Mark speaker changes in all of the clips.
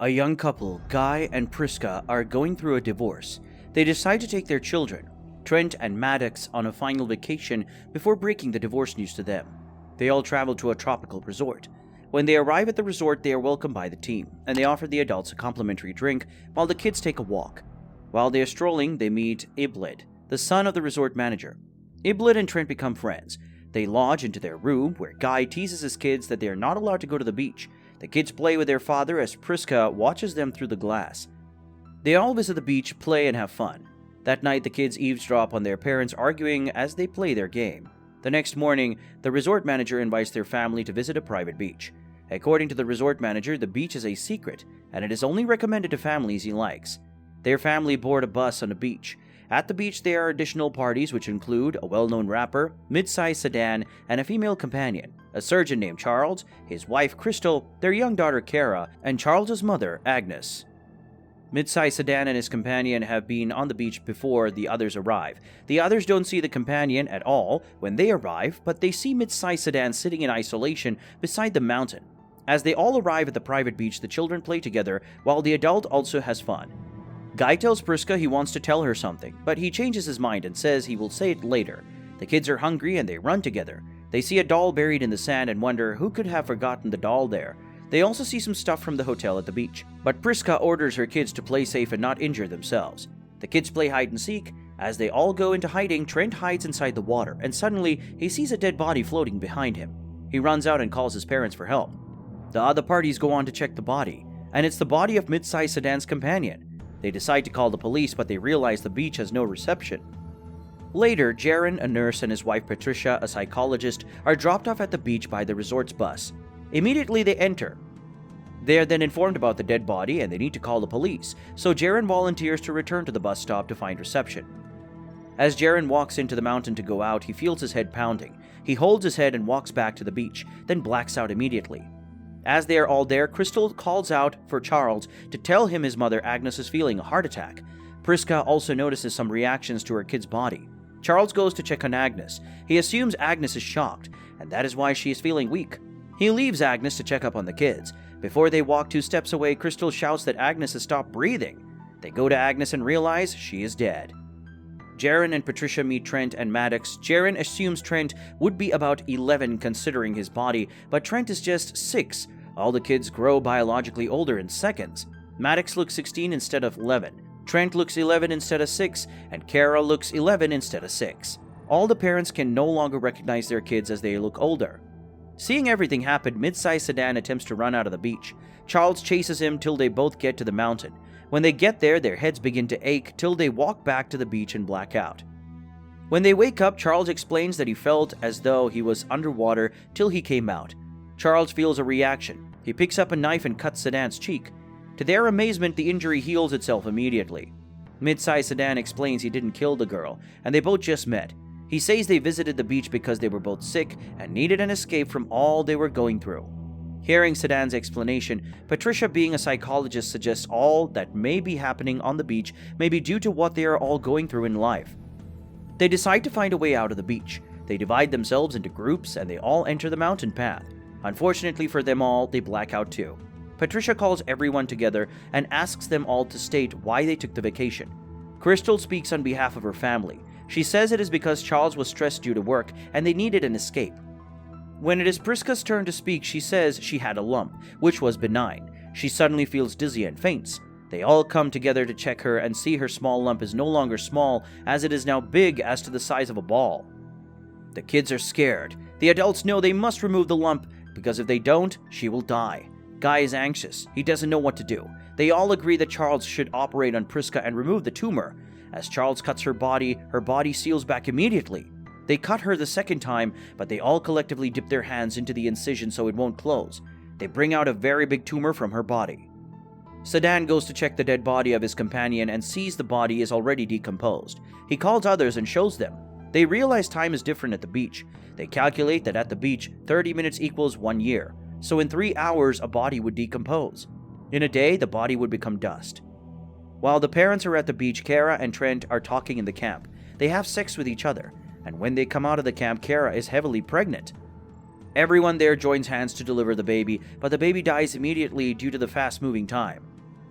Speaker 1: A young couple, Guy and Priska, are going through a divorce. They decide to take their children, Trent and Maddox, on a final vacation before breaking the divorce news to them. They all travel to a tropical resort. When they arrive at the resort, they are welcomed by the team, and they offer the adults a complimentary drink while the kids take a walk. While they are strolling, they meet Iblet, the son of the resort manager. Iblet and Trent become friends. They lodge into their room, where Guy teases his kids that they are not allowed to go to the beach. The kids play with their father as Priska watches them through the glass. They all visit the beach, play, and have fun. That night, the kids eavesdrop on their parents arguing as they play their game. The next morning, the resort manager invites their family to visit a private beach. According to the resort manager, the beach is a secret, and it is only recommended to families he likes. Their family board a bus on the beach. At the beach, there are additional parties which include a well-known rapper, mid-sized sedan, and a female companion, a surgeon named Charles, his wife Crystal, their young daughter Kara, and Charles's mother Agnes. Mid-sized sedan and his companion have been on the beach before the others arrive. The others don't see the companion at all when they arrive, but they see mid-sized sedan sitting in isolation beside the mountain. As they all arrive at the private beach, the children play together while the adult also has fun. Guy tells Priska he wants to tell her something, but he changes his mind and says he will say it later. The kids are hungry and they run together. They see a doll buried in the sand and wonder who could have forgotten the doll there. They also see some stuff from the hotel at the beach, but Priska orders her kids to play safe and not injure themselves. The kids play hide and seek. As they all go into hiding, Trent hides inside the water, and suddenly he sees a dead body floating behind him. He runs out and calls his parents for help. The other parties go on to check the body, and it's the body of mid-sized sedan's companion. They decide to call the police, but they realize the beach has no reception. Later, Jaron, a nurse, and his wife Patricia, a psychologist, are dropped off at the beach by the resort's bus. Immediately they enter. They are then informed about the dead body and they need to call the police, so Jaron volunteers to return to the bus stop to find reception. As Jaron walks into the mountain to go out, he feels his head pounding. He holds his head and walks back to the beach, then blacks out immediately. As they are all there, Crystal calls out for Charles to tell him his mother Agnes is feeling a heart attack. Priska also notices some reactions to her kid's body. Charles goes to check on Agnes. He assumes Agnes is shocked, and that is why she is feeling weak. He leaves Agnes to check up on the kids. Before they walk 2 steps away, Crystal shouts that Agnes has stopped breathing. They go to Agnes and realize she is dead. Jaron and Patricia meet Trent and Maddox. Jaron assumes Trent would be about 11 considering his body, but Trent is just 6. All the kids grow biologically older in seconds. Maddox looks 16 instead of 11. Trent looks 11 instead of 6, and Kara looks 11 instead of 6. All the parents can no longer recognize their kids as they look older. Seeing everything happen, mid-sized sedan attempts to run out of the beach. Charles chases him till they both get to the mountain. When they get there, their heads begin to ache till they walk back to the beach and black out. When they wake up, Charles explains that he felt as though he was underwater till he came out. Charles feels a reaction. He picks up a knife and cuts Sedan's cheek. To their amazement, the injury heals itself immediately. Mid-sized sedan explains he didn't kill the girl, and they both just met. He says they visited the beach because they were both sick and needed an escape from all they were going through. Hearing Sedan's explanation, Patricia, being a psychologist, suggests all that may be happening on the beach may be due to what they are all going through in life. They decide to find a way out of the beach. They divide themselves into groups and they all enter the mountain path. Unfortunately for them all, they black out too. Patricia calls everyone together and asks them all to state why they took the vacation. Crystal speaks on behalf of her family. She says it is because Charles was stressed due to work and they needed an escape. When it is Priska's turn to speak, she says she had a lump, which was benign. She suddenly feels dizzy and faints. They all come together to check her and see her small lump is no longer small, as it is now big as to the size of a ball. The kids are scared. The adults know they must remove the lump, because if they don't, she will die. Guy is anxious. He doesn't know what to do. They all agree that Charles should operate on Priska and remove the tumor. As Charles cuts her body seals back immediately. They cut her the second time, but they all collectively dip their hands into the incision so it won't close. They bring out a very big tumor from her body. Sedan goes to check the dead body of his companion and sees the body is already decomposed. He calls others and shows them. They realize time is different at the beach. They calculate that at the beach, 30 minutes equals 1 year. So in 3 hours, a body would decompose. In a day, the body would become dust. While the parents are at the beach, Kara and Trent are talking in the camp. They have sex with each other, and when they come out of the camp, Kara is heavily pregnant. Everyone there joins hands to deliver the baby, but the baby dies immediately due to the fast-moving time.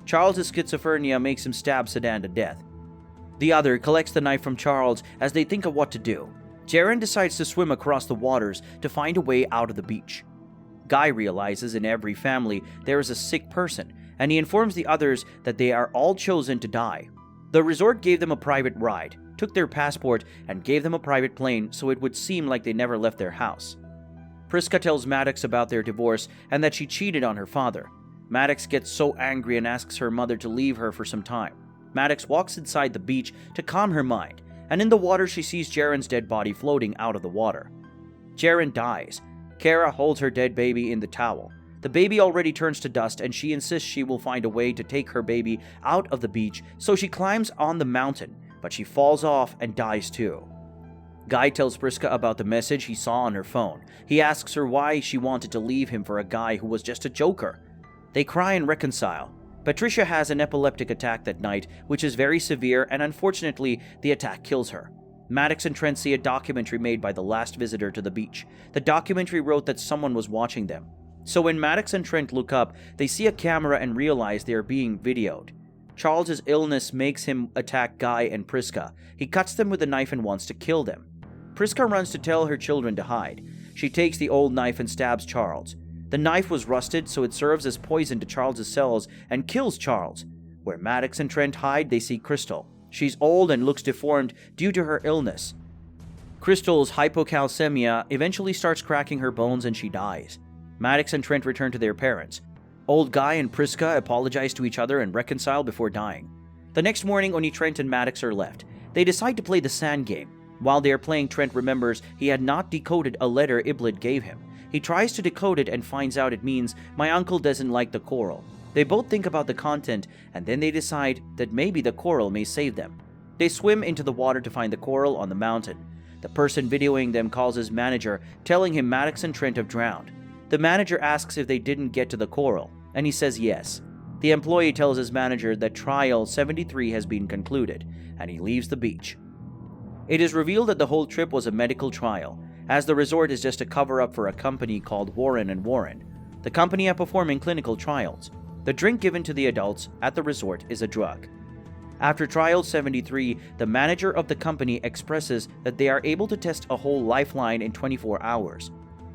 Speaker 1: Charles' schizophrenia makes him stab Sedan to death. The other collects the knife from Charles as they think of what to do. Jaren decides to swim across the waters to find a way out of the beach. Guy realizes in every family there is a sick person, and he informs the others that they are all chosen to die. The resort gave them a private ride, took their passport, and gave them a private plane so it would seem like they never left their house. Priska tells Maddox about their divorce and that she cheated on her father. Maddox gets so angry and asks her mother to leave her for some time. Maddox walks inside the beach to calm her mind, and in the water she sees Jaren's dead body floating out of the water. Jaren dies. Kara holds her dead baby in the towel. The baby already turns to dust, and she insists she will find a way to take her baby out of the beach, so she climbs on the mountain, but she falls off and dies too. Guy tells Priska about the message he saw on her phone. He asks her why she wanted to leave him for a guy who was just a joker. They cry and reconcile. Patricia has an epileptic attack that night, which is very severe, and unfortunately, the attack kills her. Maddox and Trent see a documentary made by the last visitor to the beach. The documentary wrote that someone was watching them. So when Maddox and Trent look up, they see a camera and realize they are being videoed. Charles's illness makes him attack Guy and Priska. He cuts them with a knife and wants to kill them. Priska runs to tell her children to hide. She takes the old knife and stabs Charles. The knife was rusted, so it serves as poison to Charles's cells and kills Charles. Where Maddox and Trent hide, they see Crystal. She's old and looks deformed due to her illness. Crystal's hypocalcemia eventually starts cracking her bones and she dies. Maddox and Trent return to their parents. Old Guy and Priska apologize to each other and reconcile before dying. The next morning, only Trent and Maddox are left. They decide to play the sand game. While they are playing, Trent remembers he had not decoded a letter Iblis gave him. He tries to decode it and finds out it means, "My uncle doesn't like the coral." They both think about the content, and then they decide that maybe the coral may save them. They swim into the water to find the coral on the mountain. The person videoing them calls his manager, telling him Maddox and Trent have drowned. The manager asks if they didn't get to the coral, and he says yes. The employee tells his manager that Trial 73 has been concluded, and he leaves the beach. It is revealed that the whole trip was a medical trial, as the resort is just a cover-up for a company called Warren & Warren. The company are performing clinical trials. The drink given to the adults at the resort is a drug. After Trial 73, the manager of the company expresses that they are able to test a whole lifeline in 24 hours.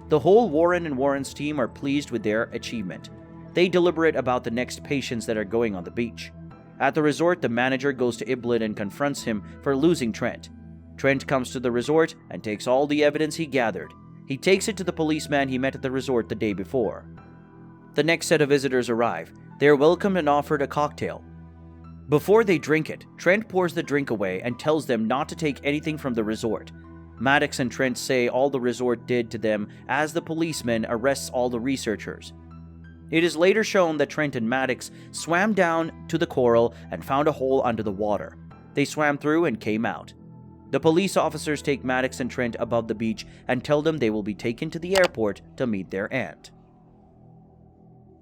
Speaker 1: The whole Warren & Warren's team are pleased with their achievement. They deliberate about the next patients that are going on the beach. At the resort, the manager goes to Iblis and confronts him for losing Trent. Trent comes to the resort and takes all the evidence he gathered. He takes it to the policeman he met at the resort the day before. The next set of visitors arrive. They are welcomed and offered a cocktail. Before they drink it, Trent pours the drink away and tells them not to take anything from the resort. Maddox and Trent say all the resort did to them as the policeman arrests all the researchers. It is later shown that Trent and Maddox swam down to the coral and found a hole under the water. They swam through and came out. The police officers take Maddox and Trent above the beach and tell them they will be taken to the airport to meet their aunt.